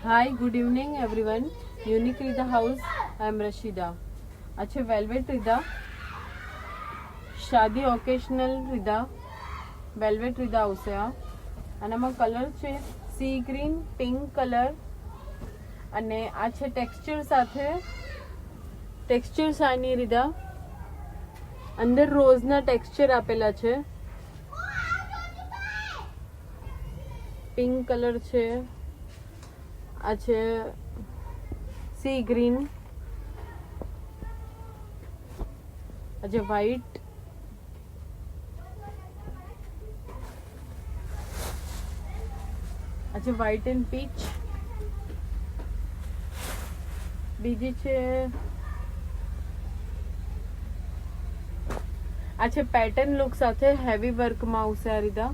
Hi, good evening everyone. Unique Rida House. I am Rashida. अच्छे velvet रिदा, શાદી ઓકેશનલ રીદા, velvet રીદા આવશે આ. અને આમાં કલર છે સી ગ્રીન, પિંક કલર, અને આ છે ટેક્સચર સાથે, ટેક્સચર સાની રીદા. અંદર રોઝના ટેક્સચર આપેલા છે. પિંક કલર છે, આ છે સી ગ્રીન, આજે વ્હાઈટ, આજે વ્હાઈટ એન્ડ પીચ. બીજી છે આ છે પેટર્ન લુક સાથે હેવી વર્કમાં આવશે આ રીતના.